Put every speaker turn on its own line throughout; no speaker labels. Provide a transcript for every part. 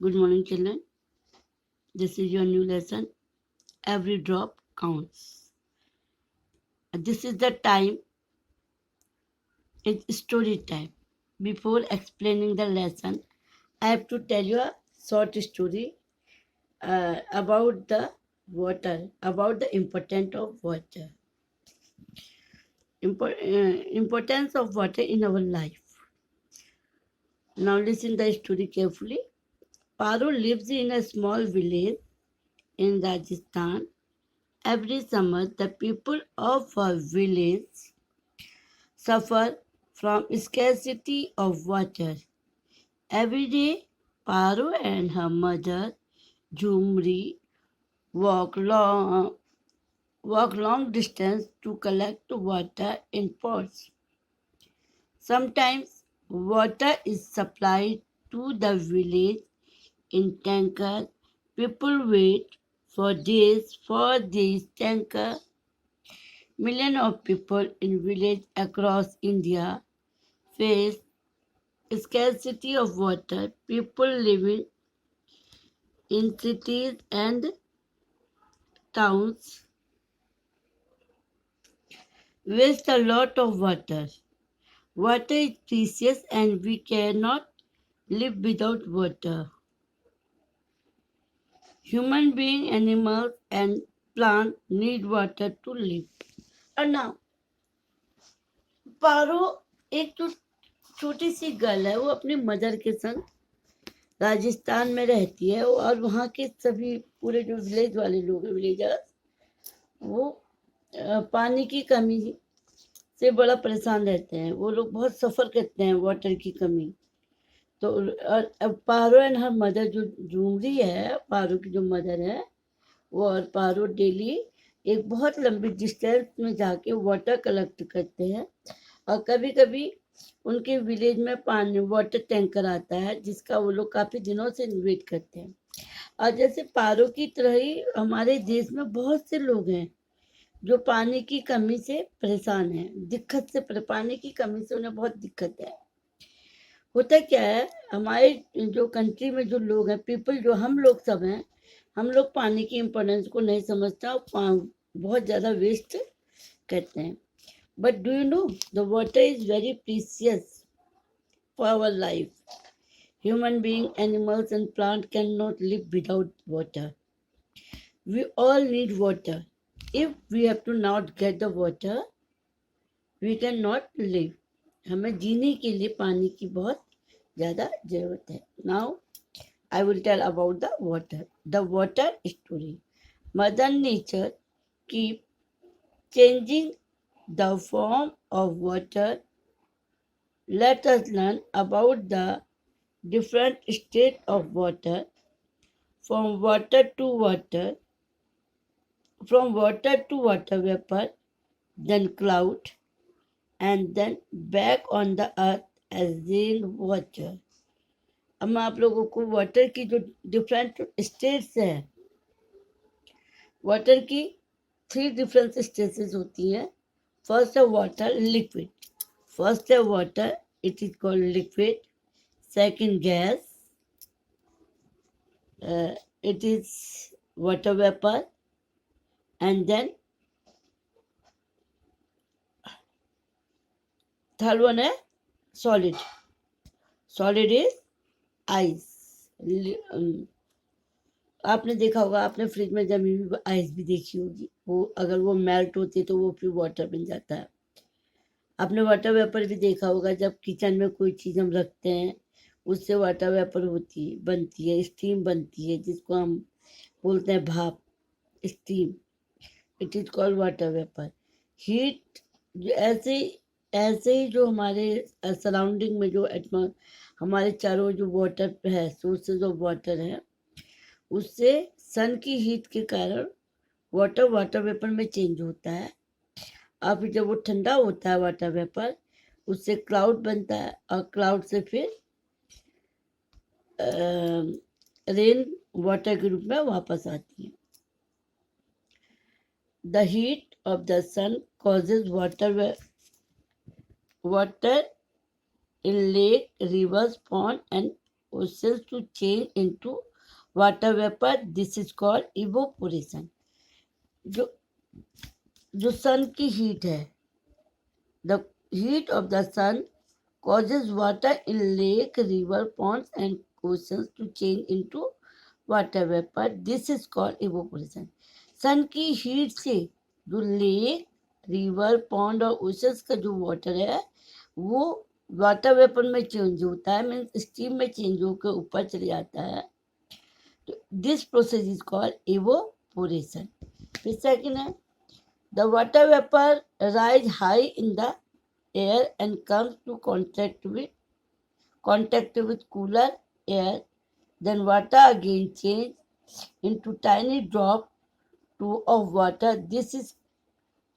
Good morning, children. This is your new lesson. Every drop counts. This is the time. It's story time. Before explaining the lesson, I have to tell you a short story about the water, about the importance of water. Importance of water in our life. Now listen the story carefully. Paro lives in a small village in Rajasthan. Every summer, the people of our village suffer from scarcity of water. Every day, Paro and her mother, Jumri, walk long, walk long distance to collect water in pots. Sometimes, water is supplied to the village in tankers. People wait for days for these tankers. Millions of people in villages across India face scarcity of water. People living in cities and towns waste a lot of water. Water is precious and we cannot live without water. Human beings, animals, and plants need water to live. And now, पारो एक जो छोटी सी girl है वो अपनी mother के संग राजस्थान में रहती है और वहाँ के सभी पूरे जो विलेज वाले लोग हैं विलेजर्स वो पानी की कमी से बड़ा परेशान रहते हैं। वो लोग बहुत सफ़र करते हैं वाटर की कमी। तो और अब पारो एंड हर मदर जो झूमरी है, पारो की जो मदर है, वो और पारो डेली एक बहुत लंबी डिस्टेंस में जाके वाटर कलेक्ट करते हैं। और कभी कभी उनके विलेज में पानी वाटर टैंकर आता है जिसका वो लोग काफ़ी दिनों से वेट करते हैं। और जैसे पारो की तरह ही हमारे देश में बहुत से लोग हैं जो पानी की कमी से परेशान हैं, दिक्कत से पानी की कमी से उन्हें बहुत दिक्कत है। होता क्या है, हमारे जो कंट्री में जो लोग हैं, पीपल जो हम लोग सब हैं, हम लोग पानी की इम्पोर्टेंस को नहीं समझते और बहुत ज़्यादा वेस्ट करते हैं। But do you know the water is very precious for our life. Human beings, animals, and plants cannot live without water. We all need water. If we have to not get the water, we cannot live. हमें जीने के लिए पानी की बहुत ज़्यादा ज़रूरत है. Now, I will tell about the water. The water story. Mother Nature keep changing the form of water. Let us learn about the different state of water, from water to water, from water to water vapor, then cloud, and then back on the earth as rain water. अब मैं आप लोगों को water की जो different states है, water की 3 different stages होती हैं. फर्स्ट है वाटर लिक्विड. फर्स्ट है water, it is called liquid. Second gas, it is water vapor, and then third one है solid. Solid is ice. आपने देखा होगा, आपने फ्रिज में जमी हुई आइस भी देखी होगी. वो अगर वो मेल्ट होती है तो वो फिर वाटर बन जाता है. आपने वाटर वेपर भी देखा होगा, जब किचन में कोई चीज़ हम रखते हैं उससे वाटर वेपर होती है, बनती है, स्टीम बनती है, जिसको हम बोलते हैं भाप, steam. It is called water vapour. Heat ऐसे ऐसे ही जो हमारे सराउंडिंग में जो हमारे चारों जो वाटर है, सोर्सेज ऑफ वाटर है, उससे सन की हीट के कारण वाटर वाटर वेपर में चेंज होता है. और फिर जब वो ठंडा होता है वाटर वेपर, उससे क्लाउड बनता है और क्लाउड से फिर रेन वाटर के रूप में वापस आती है. The heat of the sun causes water in lake, rivers, pond and oceans to change into water vapor. This is called evaporation. जो जो सन की हीट है, the heat of the sun causes water in lake, river, ponds and oceans to change into water vapor. This is called evaporation. सन की heat से जो lake, river, pond और oceans का जो वाटर है वो वाटर वेपर में चेंज होता है, मीन्स स्टीम में चेंज होकर ऊपर चले जाता है. तो this process is called evaporation. फिर सेकंड है the water vapour rise high in the air and comes to contact with cooler air. Then water again change into tiny drop of water. This is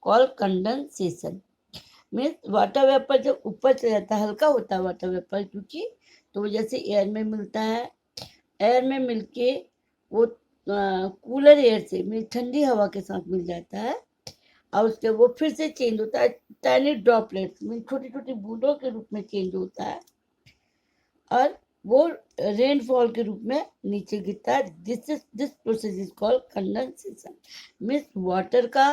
called condensation. Means water vapour जब ऊपर चला जाता है, हल्का होता है water vapour क्योंकि, तो वो जैसे एयर में मिलता है, एयर में मिलके वो कूलर एयर से मीन्स ठंडी हवा के साथ मिल जाता है और उसके वो फिर से चेंज होता है, टाइनी ड्रॉपलेट्स मीन्स छोटी छोटी बूंदों के रूप में चेंज होता है और वो रेनफॉल के रूप में नीचे गिरता है. This process is called condensation. Means water का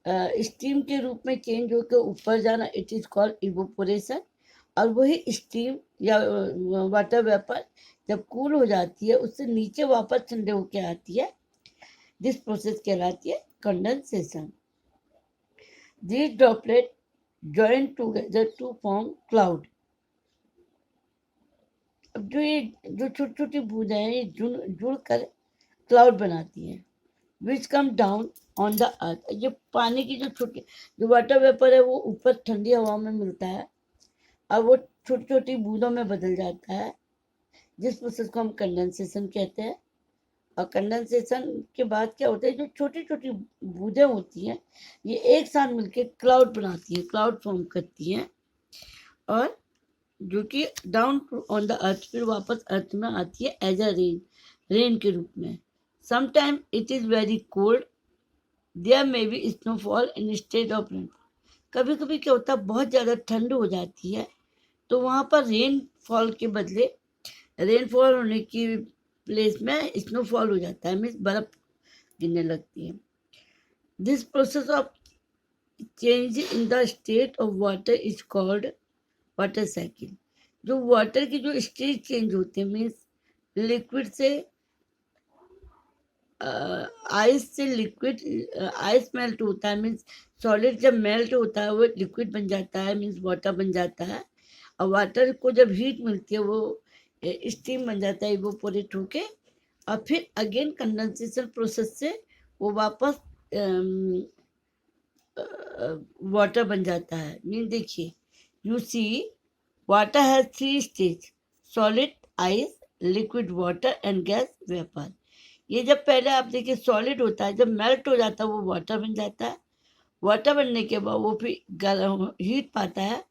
स्टीम के रूप में चेंज होकर ऊपर जाना, इट इज कॉल्ड इवोपोरेशन. और वही स्टीम या वाटर वेपर जब कूल हो जाती है उससे नीचे वापस ठंडे होकर आती है. दिस प्रोसेस कहलाती है condensation. These droplets join together to form cloud. अब जो छोटी छोटी बूंदें हैं ये जुड़ कर क्लाउड बनाती हैं. Which come down on the earth. ये पानी की जो वाटर वेपर है वो ऊपर ठंडी हवा में मिलता है और वो छोटी छोटी बूंदों में बदल जाता है, जिस प्रोसेस को हम कंडेंसेशन कहते हैं. और कंडेंसेशन के बाद क्या होता है, जो छोटी छोटी बूंदें होती हैं ये एक साथ मिलके क्लाउड बनाती हैं, क्लाउड फॉर्म करती हैं और जो कि डाउन ऑन द अर्थ फिर वापस अर्थ में आती है एज अ रेन के रूप में. Sometime it is very cold, there may be snowfall instead of rain. कभी कभी क्या होता है बहुत ज़्यादा ठंड हो जाती है तो वहाँ पर रेनफॉल के बदले रेनफॉल होने की प्लेस में स्नोफॉल हो जाता है, मीन्स बर्फ गिरने लगती है. This process of change in the state of water is called water cycle. जो वाटर की जो स्टेट चेंज होते हैं मीन्स लिक्विड से आइस से लिक्विड, आइस मेल्ट होता है मीन्स सॉलिड जब मेल्ट होता है वो लिक्विड बन जाता है मीन्स वाटर बन जाता है. और वाटर को जब हीट मिलती है वो स्टीम बन जाता है इवोपोरेट होके और फिर अगेन कंडेंसेशन प्रोसेस से वो वापस वाटर बन जाता है. मीन देखिए you see water has 3 stage: solid, ice, liquid water and gas vapour. ये जब पहले आप देखिए सॉलिड होता है, जब मेल्ट हो जाता है वो वाटर बन जाता है. वाटर बनने के बाद वो फिर गर्म हीट पाता है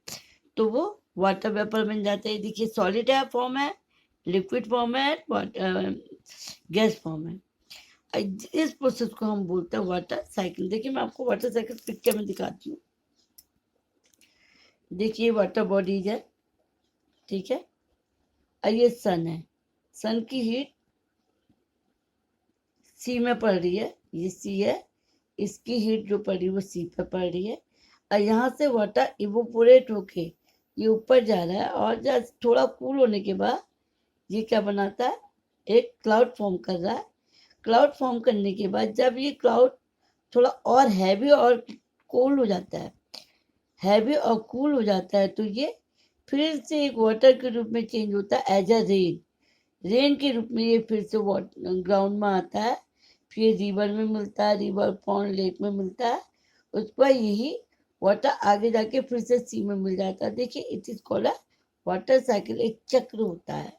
तो वो वाटर वेपर बन जाता है. देखिए सॉलिड है फॉर्म है, लिक्विड फॉर्म है, गैस फॉर्म है. इस प्रोसेस को हम बोलते हैं वाटर साइकिल. देखिए मैं आपको वाटर साइकिल पिक्चर में दिखाती हूँ. देखिए वाटर बॉडीज है, ठीक है, और ये सन है. सन की हीट सी में पड़ रही है, ये सी है, इसकी हीट जो पड़ रही है वो सी पे पड़ रही है और यहाँ से वाटर इवोपोरेट होके ये ऊपर जा रहा है और जब थोड़ा कूल होने के बाद ये क्या बनाता है, एक क्लाउड फॉर्म कर रहा है. क्लाउड फॉर्म करने के बाद जब ये क्लाउड थोड़ा और हैवी और कूल हो जाता है, हैवी और कूल हो जाता है तो ये फिर से एक वाटर के रूप में चेंज होता है एज अ रेन के रूप में. ये फिर से ग्राउंड में आता है, फिर रिवर में मिलता है, रिवर, पॉन्ड, लेक में मिलता है. उसके बाद यही वाटर आगे जाके फिर से सी में मिल जाता है. देखिए it is called a water cycle. एक चक्र होता है.